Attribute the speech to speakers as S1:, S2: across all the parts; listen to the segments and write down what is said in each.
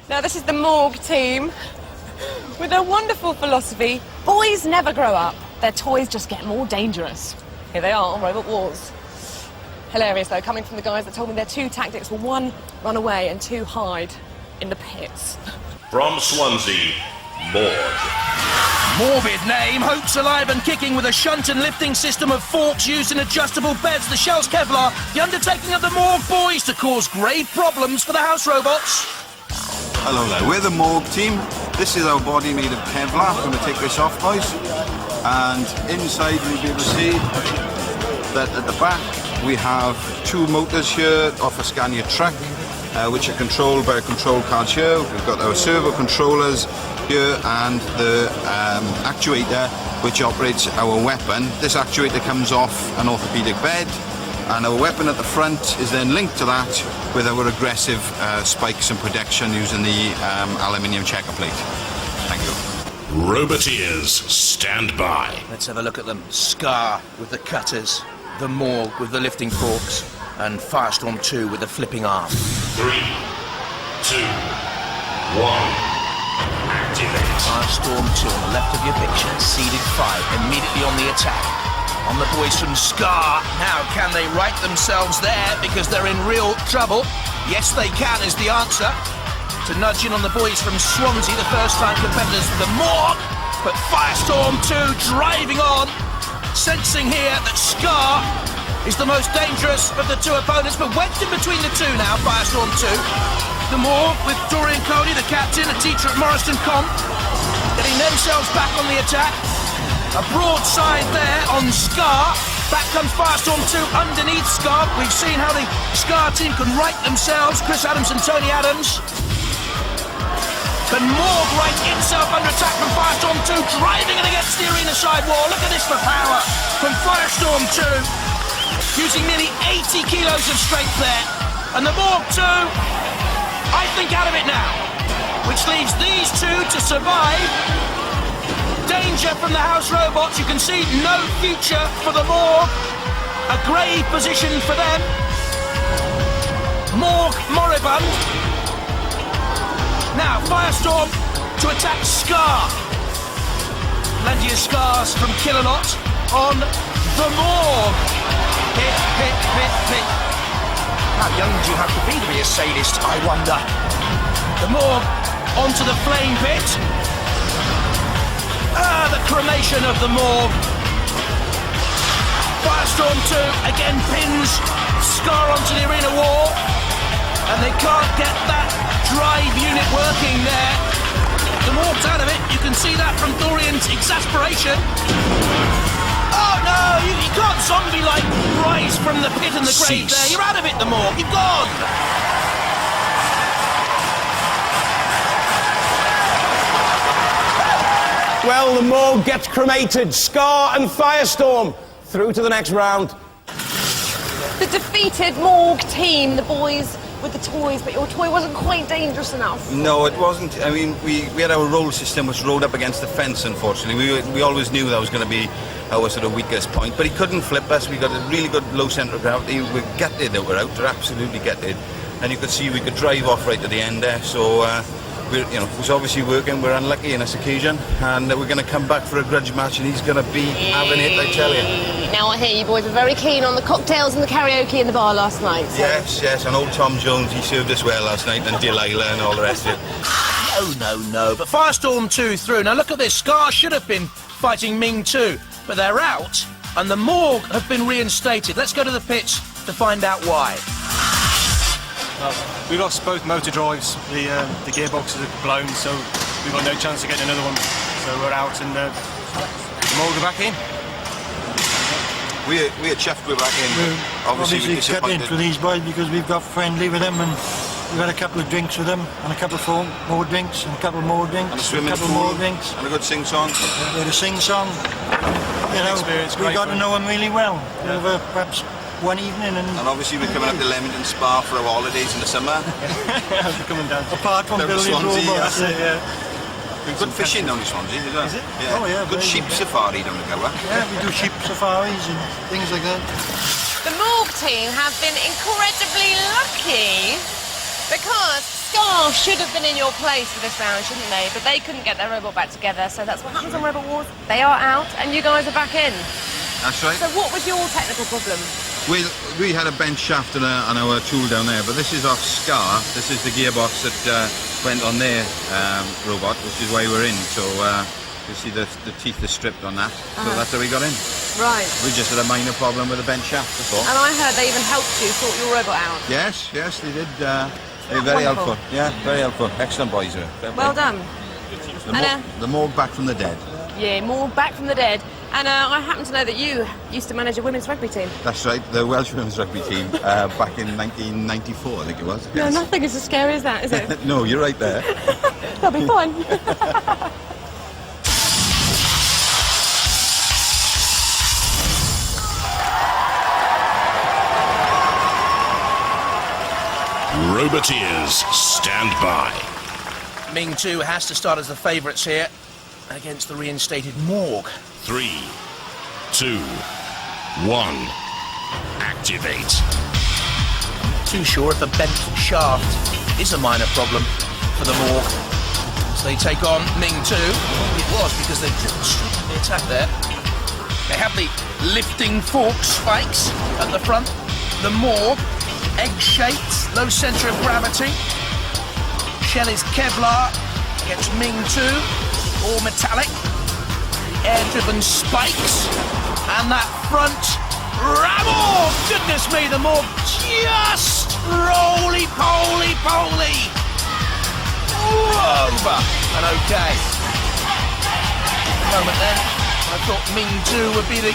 S1: Now this is the Morgue team with their wonderful philosophy: boys never grow up, their toys just get more dangerous. Here they are on Robot Wars. Hilarious though, coming from the guys that told me their two tactics were: one, run away, and two, hide in the pits.
S2: From Swansea, Morgue.
S3: Morbid name, hopes alive and kicking with a shunt and lifting system of forks used in adjustable beds. The shell's Kevlar, the undertaking of the Morgue boys to cause grave problems for the house robots.
S4: Hello there, we're the Morgue team. This is our body made of Kevlar. I'm going to take this off, boys. And inside you'll be able to see that at the back we have two motors here off a Scania truck, which are controlled by a control card here. We've got our servo controllers here and the actuator which operates our weapon. This actuator comes off an orthopedic bed, and our weapon at the front is then linked to that with our aggressive spikes and protection using the aluminium checker plate. Thank you.
S2: Roboteers, stand by.
S3: Let's have a look at them. Scar with the cutters, the Morgue with the lifting forks, and Firestorm II with the flipping arm.
S2: 3, 2, 1. Activate.
S3: Firestorm II on the left of your picture, seeded 5, immediately on the attack. On the boys from Scar. Now, can they right themselves there because they're in real trouble? Yes, they can is the answer. To nudge in on the boys from Swansea, the first-time competitors for the Morgue. But Firestorm II driving on, sensing here that Scar is the most dangerous of the two opponents, but wedged in between the two now, Firestorm II. The Morgue with Dorian Cody, the captain, a teacher at Morriston Comp, getting themselves back on the attack. A broadside there on Scar. Back comes Firestorm II underneath Scar. We've seen how the Scar team can right themselves. Chris Adams and Tony Adams. But Morgue right itself under attack from Firestorm II, driving it against the arena side wall. Look at this for power from Firestorm II, using nearly 80 kilos of strength there. And the Morgue 2, I think, out of it now, which leaves these two to survive. Danger from the house robots. You can see no future for the Morgue. A grave position for them. Morgue moribund. Now Firestorm to attack Scar. Plenty of scars from Killalot on the Morgue. Hit, hit, hit, hit. How young do you have to be a sadist, I wonder? The Morgue onto the flame pit. The cremation of the Morgue. Firestorm 2 again pins Scar onto the arena wall, and they can't get that drive unit working there. The Morgue's out of it. You can see that from Dorian's exasperation. Oh no, you can't zombie-like rise from the pit and the grave there. You're out of it, the Morgue. You've gone.
S5: Well, the Morgue gets cremated. Scar and Firestorm through to the next round.
S1: The defeated Morgue team, the boys with the toys, but your toy wasn't quite dangerous enough.
S4: No, it wasn't. I mean, we had our roll system which rolled up against the fence, unfortunately. We always knew that was going to be our sort of weakest point, but he couldn't flip us. We got a really good low centre of gravity. We're gutted that we're out. We're absolutely gutted. And you could see we could drive off right to the end there, so it was obviously working. We're unlucky in this occasion, and we're going to come back for a grudge match, and he's going to be having it, I tell you.
S1: Now I hear you boys were very keen on the cocktails and the karaoke in the bar last night. So.
S4: Yes, and old Tom Jones, he served us well last night, and Delilah and all the rest of it.
S3: No, but Firestorm 2 through. Now look at this, Scar should have been fighting Ming too, but they're out, and the Morgue have been reinstated. Let's go to the pits to find out why.
S6: We lost both motor drives. The gearboxes are blown, so we've got no chance of getting another one. So we're out, and the Morgue are back in.
S4: We're chuffed we're back in.
S7: We're obviously cut in for these boys because we've got friendly with them, and we've had a couple of drinks with them, and a couple of more drinks, and a couple more drinks,
S4: and a swimming
S7: couple
S4: pool,
S7: more drinks,
S4: and a good sing-song.
S7: We had a sing-song. You know, we got to know them really well. Over perhaps one evening and
S4: obviously we're coming up to Leamington Spa for our holidays in the summer.
S6: Coming down.
S7: apart from
S4: Down to
S7: building
S4: Swansea,
S7: robots.
S4: Good fishing down in Swansea, is it?
S7: Oh, yeah,
S4: Good
S7: very
S4: sheep
S7: good.
S4: safari down the Gower.
S7: Yeah, we do sheep safaris and things like that.
S1: The Morgue team have been incredibly lucky because Scar should have been in your place for this round, shouldn't they? But they couldn't get their robot back together, so that's what happens on Robot Wars. They are out, and you guys are back in.
S4: That's right.
S1: So what was your technical problem?
S4: We had a bench shaft and our tool down there, but this is off Scar. This is the gearbox that went on their robot, which is why we're in. So you see the teeth are stripped on that. So that's how we got in.
S1: Right.
S4: We just had a minor problem with the bench shaft before.
S1: And I heard they even helped you sort your robot out.
S4: Yes, they did. They were very
S1: Wonderful.
S4: helpful. Yeah, very helpful. Excellent boys.
S1: Well done.
S4: The Morgue back from the dead.
S1: Yeah, Morgue back from the dead. And I happen to know that you used to manage a women's rugby team.
S4: That's right, the Welsh women's rugby team back in 1994, I think it was.
S1: No,
S4: Yes.
S1: nothing is as scary as that, is it?
S4: No, you're right there.
S1: That'll be fun.
S2: Roboteers, stand by.
S3: Ming 2 has to start as the favourites here against the reinstated Morgue.
S2: 3, 2, 1. Activate.
S3: Too sure if the bent shaft is a minor problem for the Morgue. So they take on Ming 2. It was because they driven straight in the attack there. They have the lifting fork spikes at the front. The Morgue, egg-shaped, low centre of gravity. Shell is Kevlar against Ming 2, all metallic. Air-driven spikes. And that front rabble! Goodness me, the Morgue just roly-poly-poly. Over and okay. A moment then, I thought Ming 2 would be the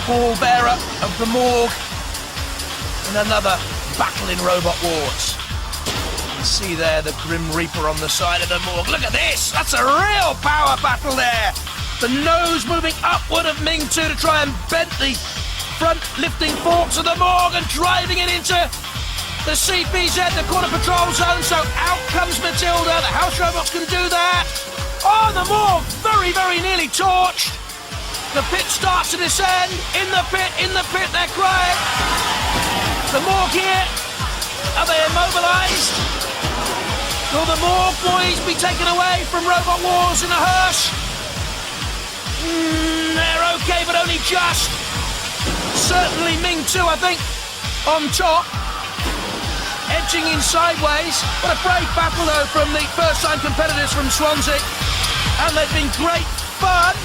S3: pallbearer of the Morgue in another battle in Robot Wars. You can see there the Grim Reaper on the side of the Morgue. Look at this! That's a real power battle there! The nose moving upward of Ming 2 to try and bend the front lifting forks of the Morgue and driving it into the CPZ, the Quarter Patrol Zone. So out comes Matilda. The house robots can do that. Oh, the Morgue very, very nearly torched. The pit starts to descend. In the pit, they're crying. The Morgue here. Are they immobilised? Will the Morgue boys be taken away from Robot Wars in a hearse? They're okay, but only just. Certainly Ming 2, I think, on top. Edging in sideways. What a brave battle, though, from the first-time competitors from Swansea. And they've been great fun.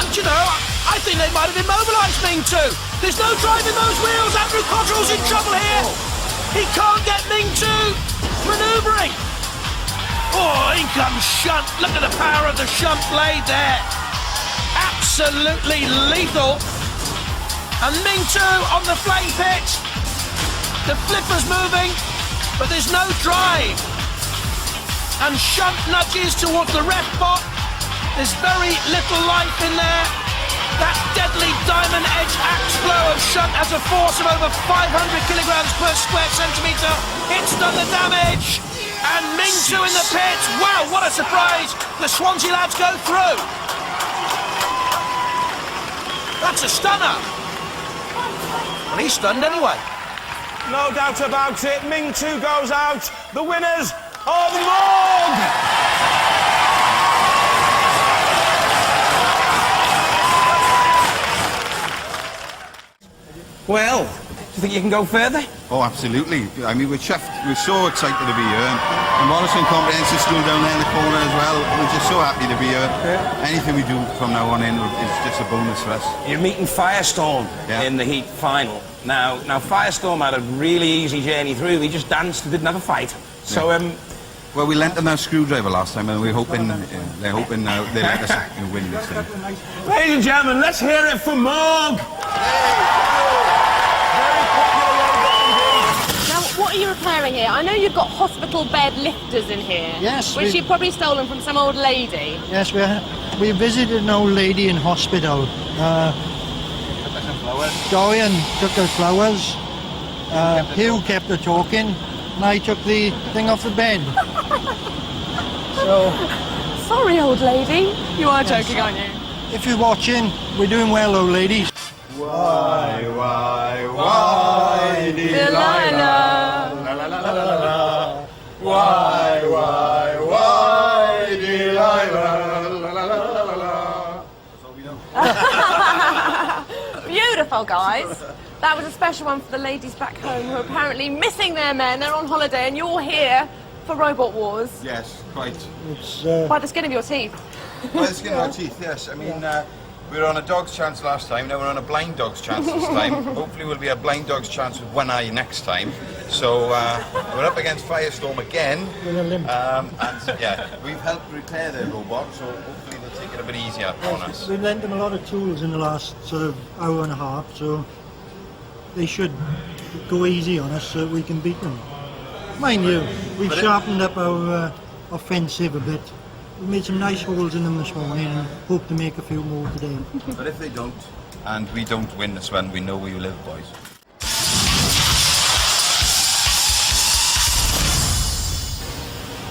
S3: And, you know, I think they might have immobilised Ming 2. There's no driving those wheels. Andrew Cottrell's in trouble here. He can't get Ming 2 manoeuvring. Oh, in comes Shunt. Look at the power of the Shunt blade there. Absolutely lethal. And Ming 2 on the flame pit. The flipper's moving, but there's no drive. And Shunt nudges towards the ref bot. There's very little life in there. That deadly diamond edge axe blow of Shunt has a force of over 500 kilograms per square centimetre. It's done the damage. And Ming 2 in the pit. Wow, what a surprise. The Swansea lads go through. That's a stunner. Well, he's stunned anyway.
S5: No doubt about it, Ming 2 goes out. The winners are the Morgue! Well, do you think you can go further?
S4: Oh, absolutely. I mean, we're chuffed. We're so excited to be here. And Morrison Comprehensive School down there in the corner as well. We're just so happy to be here.
S5: Yeah.
S4: Anything we do from now on in is just a bonus for us.
S5: You're meeting Firestorm in the heat final. Now, Firestorm had a really easy journey through. They just danced and didn't have a fight. So,
S4: well, we lent them a screwdriver last time, and we're hoping they're hoping they let us win this time.
S5: ladies and gentlemen, let's hear it for Morgue!
S1: Now, what are you repairing here? I know you've got hospital bed lifters in here.
S7: Yes,
S1: Which you've probably stolen from some old lady.
S7: Yes, we visited an old lady in hospital. Dorian took the flowers, Hugh kept the talking, and I took the thing off the bed. So...
S1: Sorry, old lady. You are joking, aren't you?
S7: If you're watching, we're doing well, old ladies.
S4: Why,
S1: Delilah.
S4: la la la la la la. Why, Delilah, la la la la la.
S1: Beautiful, guys. That was a special one for the ladies back home who are apparently missing their men. They're on holiday and you're here for Robot Wars.
S4: Yes, quite.
S7: It's,
S1: By the skin of your teeth.
S4: By the skin of our teeth, yes. I mean, we were on a dog's chance last time, now we're on a blind dog's chance this time. Hopefully we'll be a blind dog's chance with one eye next time. So we're up against Firestorm again.
S7: with a limp.
S4: And yeah, we've helped repair their robot, so hopefully they'll take it a bit easier on us.
S7: We've lent them a lot of tools in the last sort of hour and a half, so they should go easy on us so we can beat them. Mind you, we've sharpened up our offensive a bit. We made some nice holes in them this morning and hope to make a few more today.
S4: But if they don't, and we don't win this one, we know we will live, boys.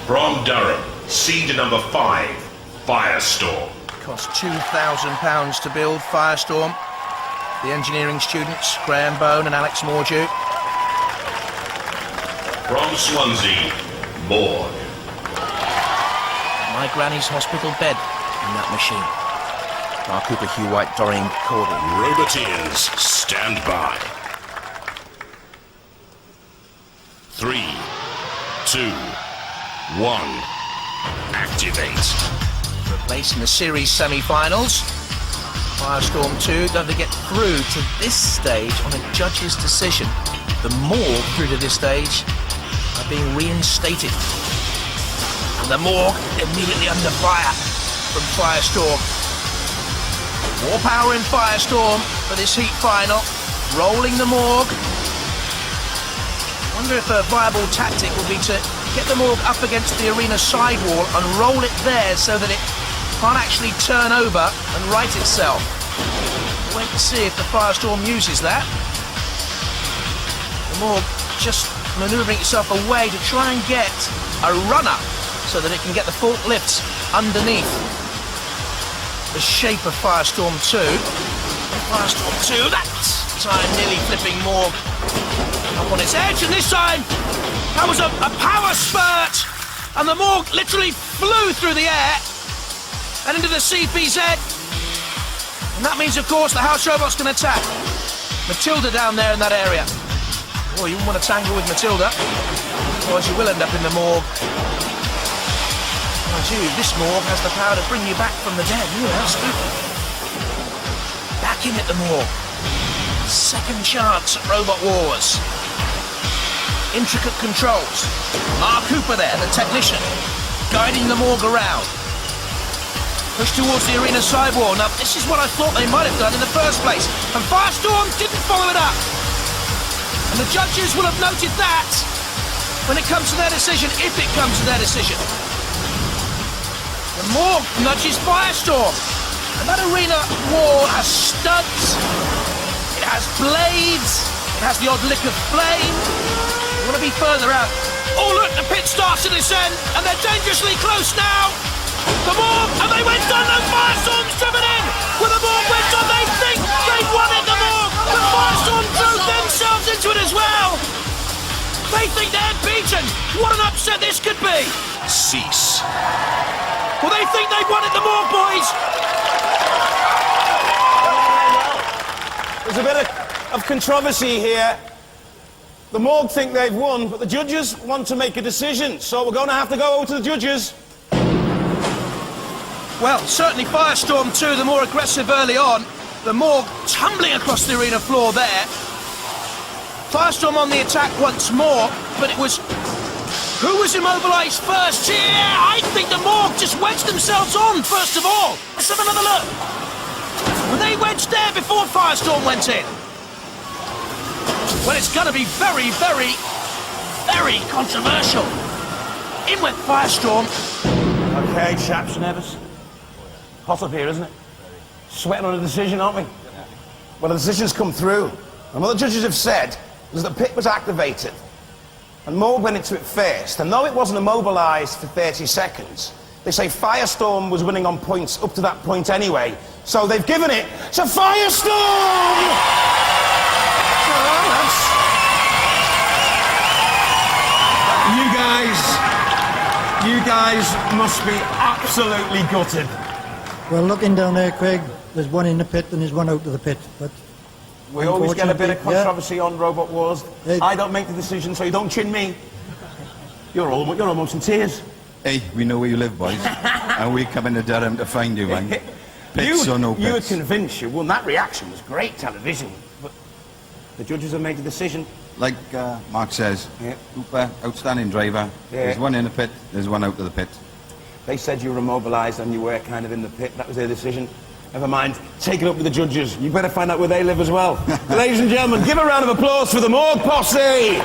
S2: From Durham, seed number 5, Firestorm.
S3: Cost £2,000 to build Firestorm. The engineering students, Graham Bone and Alex Morgue.
S2: From Swansea, Morgue.
S3: My granny's hospital bed in that machine. Mark Cooper, Hugh White, Doreen Corden.
S2: Roboteers, stand by. 3, 2, 1, activate.
S3: For a place in the series semi-finals. Firestorm 2 don't get through to this stage on a judge's decision. The Morgue through to this stage are being reinstated. And the Morgue immediately under fire from Firestorm. More power in Firestorm for this heat final. Rolling the Morgue. Wonder if a viable tactic will be to get the Morgue up against the arena sidewall and roll it there so that it can't actually turn over and right itself. We'll wait to see if the Firestorm uses that. The Morgue just manoeuvring itself away to try and get a runner so that it can get the forklifts underneath the shape of Firestorm 2. Firestorm 2, that time nearly flipping Morgue up on its edge, and this time that was a power spurt, and the Morgue literally flew through the air and into the CPZ. And that means, of course, the house robots can attack. Matilda down there in that area. Oh, you wouldn't want to tangle with Matilda, otherwise you will end up in the Morgue. Mind you, this Morgue has the power to bring you back from the dead. Ooh, how spooky. Back in at the Morgue. Second chance at Robot Wars. Intricate controls. Mark Cooper there, the technician, guiding the Morgue around. Push towards the arena sidewall. Now, this is what I thought they might have done in the first place. And Firestorm didn't follow it up. And the judges will have noted that when it comes to their decision, if it comes to their decision. The Morgue nudges Firestorm. And that arena wall has studs. It has blades. It has the odd lick of flame. You want to be further out. Oh, look, the pit starts to this end. And they're dangerously close now. The Morgue, and they went on, and Firestorm's driven in! When the Morgue went on, they think they've won it, the Morgue! But Firestorm drove themselves into it as well! They think they're beaten! What an upset this could be!
S2: Cease.
S3: Well, they think they've won it, the Morgue boys!
S5: There's a bit of controversy here. The Morgue think they've won, but the judges want to make a decision, so we're going to have to go over to the judges.
S3: Well, certainly Firestorm 2, the more aggressive early on. The Morgue tumbling across the arena floor there. Firestorm on the attack once more, but it was... Who was immobilised first? Yeah, I think the Morgue just wedged themselves on, first of all. Let's have another look. Were they wedged there before Firestorm went in? Well, it's going to be very, very, very controversial. In went Firestorm.
S5: Okay, chaps, nervous. Hot up here, isn't it? Sweating on a decision, aren't we? Well, the decision's come through. And what the judges have said is that the pit was activated. And Morgue went into it first. And though it wasn't immobilised for 30 seconds, they say Firestorm was winning on points up to that point anyway. So they've given it to Firestorm! You guys must be absolutely gutted.
S7: Well, looking down there, Craig, there's one in the pit and there's one out of the pit. But
S5: we always get a bit of
S7: unfortunately,
S5: controversy on Robot Wars. I don't make the decision, so you don't chin me. You're almost in tears.
S4: Hey, we know where you live, boys. And we're coming to Durham to find you, man. Pits or no pits.
S5: You were convinced you won. That reaction was great television. But the judges have made a decision.
S4: Like Mark says, Hooper, outstanding driver. There's one in the pit, there's one out of the pit.
S5: They said you were immobilised and you were kind of in the pit. That was their decision. Never mind. Take it up with the judges. You better find out where they live as well. Ladies and gentlemen, give a round of applause for the Morgue Posse!